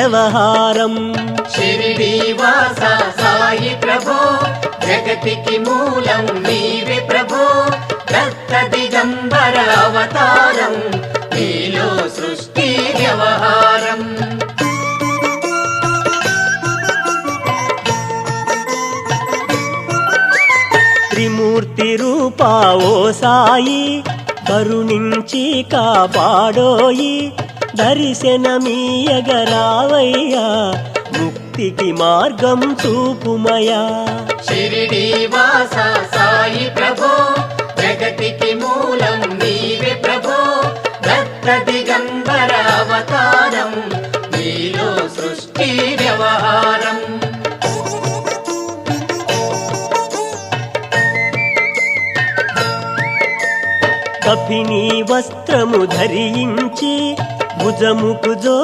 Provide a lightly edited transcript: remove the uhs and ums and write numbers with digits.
వ్యవహారం. షిరిడీవాస సాయి ప్రభో జగతికి మూలం నీవే ప్రభో దత్త దిగంబర అవతారం నీలో సృష్టి వ్యవహారం. త్రిమూర్తి రూపా ఓ సాయి కరుణించి కాపాడోయి దర్శనమీయగరావయ్యా ముక్తికి మార్గం చూపుమయా. షిరిడీవాస సాయి ప్రభో జగతికి మూలం నీవే ప్రభో దత్త దిగంబర అవతారం నీలో సృష్టి వ్యవహారం. కఫినీ వస్త్రము ధరించి భుజముకు జో